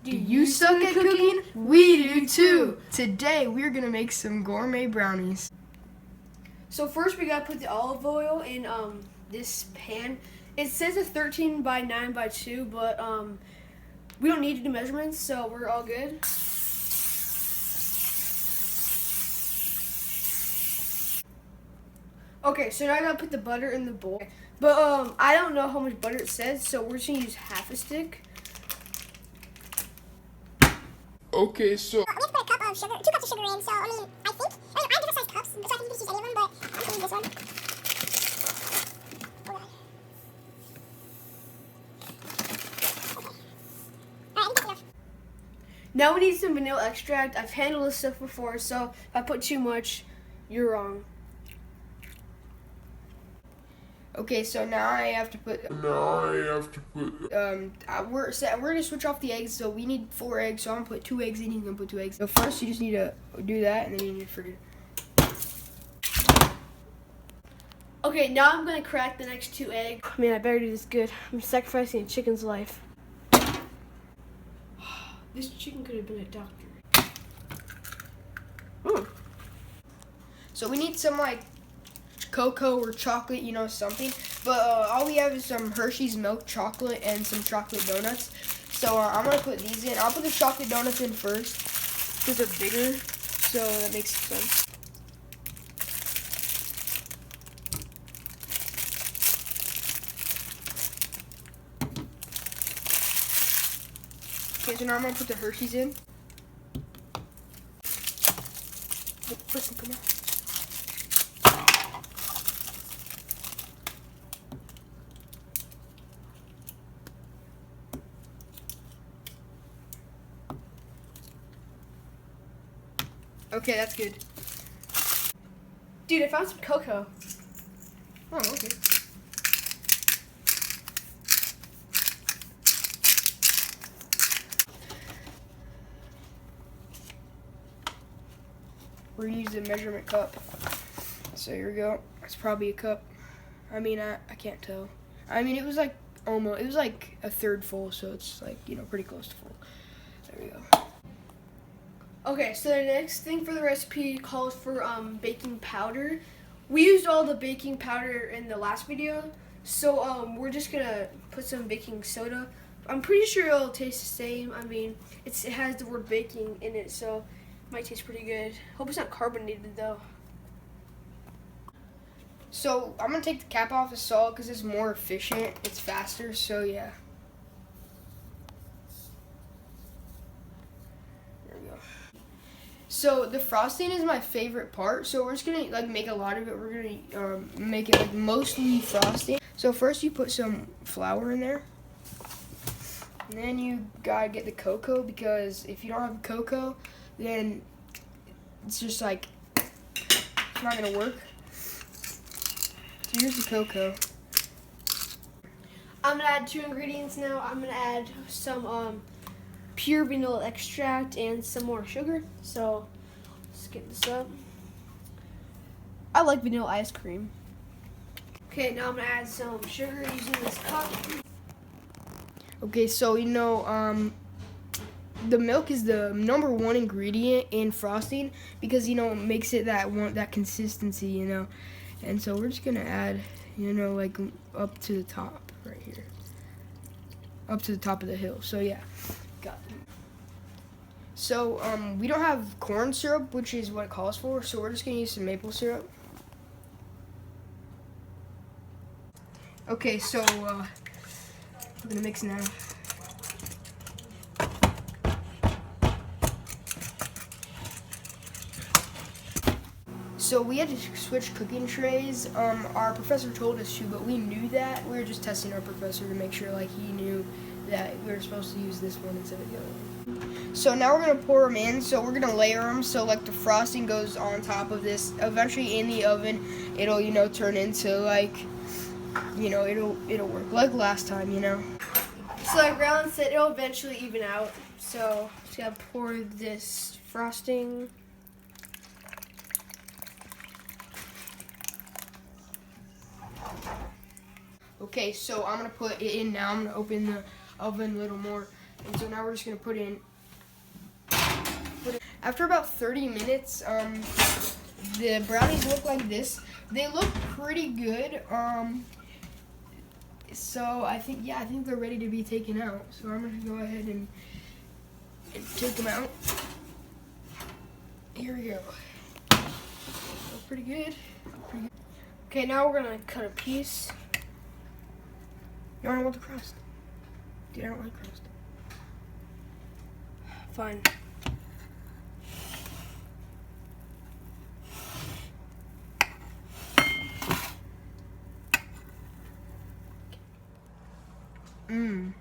Do you suck at cooking? We do too! Today we're gonna make some gourmet brownies. So first we gotta put the olive oil in this pan. It says a 13 by 9 by 2, but we don't need to do measurements, so we're all good. Okay, so now I gotta put the butter in the bowl. But I don't know how much butter it says, so we're just gonna use half a stick. Okay, so We have to put a cup of sugar, 2 cups of sugar in, so I mean, I have different sized cups, so I think you can just use any of them, but I'm just gonna use this one. Alright, I think that's enough. Now we need some vanilla extract. I've handled this stuff before, so if I put too much, you're wrong. okay, so now I have to put. We're gonna switch off the eggs, so we need 4 eggs. So I'm gonna put 2 eggs in. He's gonna put 2 eggs. So first, you just need to do that, and then you need to forget. Okay, now I'm gonna crack the next 2 eggs. Man, I better do this good. I'm sacrificing a chicken's life. This chicken could have been a doctor. So we need some like cocoa or chocolate, you know, something. But all we have is some Hershey's milk chocolate and some chocolate donuts. So I'm gonna put these in. I'll put the chocolate donuts in first because they're bigger. So that makes sense. Okay, so now I'm gonna put the Hershey's in. Listen, come on. Okay, that's good. Dude, I found some cocoa. Oh, okay. We're gonna use the measurement cup. So here we go. It's probably a cup. I mean, I can't tell. I mean, it was like almost, it was like a third full, so it's like, you know, pretty close to full. There we go. Okay, so the next thing for the recipe calls for baking powder. We used all the baking powder in the last video, so we're just gonna put some baking soda. I'm pretty sure it'll taste the same. I mean, it has the word baking in it, so it might taste pretty good. Hope it's not carbonated though. So I'm gonna take the cap off the salt because it's more efficient. It's faster, so yeah. There we go. So the frosting is my favorite part. So we're just gonna like make a lot of it. We're gonna make it like mostly frosting. So first you put some flour in there. And then you gotta get the cocoa because if you don't have cocoa, then it's just like, it's not gonna work. So here's the cocoa. I'm gonna add 2 ingredients now. I'm gonna add some pure vanilla extract and some more sugar. So let's get this up. I like vanilla ice cream. Okay, now I'm gonna add some sugar using this cup. Okay, so you know, the milk is the #1 ingredient in frosting because you know it makes it that consistency, you know. And so we're just gonna add, you know, like up to the top right here, up to the top of the hill. So yeah, got it. So we don't have corn syrup, which is what it calls for. So we're just gonna use some maple syrup. Okay, so we're gonna mix now. So we had to switch cooking trays. Our professor told us to, but we knew that. We were just testing our professor to make sure like he knew that we were supposed to use this one instead of the other one. So now we're gonna pour them in. So we're gonna layer them so like the frosting goes on top of this. Eventually in the oven, it'll, you know, turn into like, you know, it'll work like last time, you know. So like Rylan said, it'll eventually even out. So just gotta pour this frosting. Okay, so I'm gonna put it in now. I'm gonna open the oven a little more. And so now we're just gonna put in. After about 30 minutes, the brownies look like this. They look pretty good. So I think they're ready to be taken out. So I'm gonna go ahead and take them out. Here we go. Look pretty good. Okay, now we're gonna cut a piece. You don't want the crust. Dude, I don't like crust. Fine. Mmm.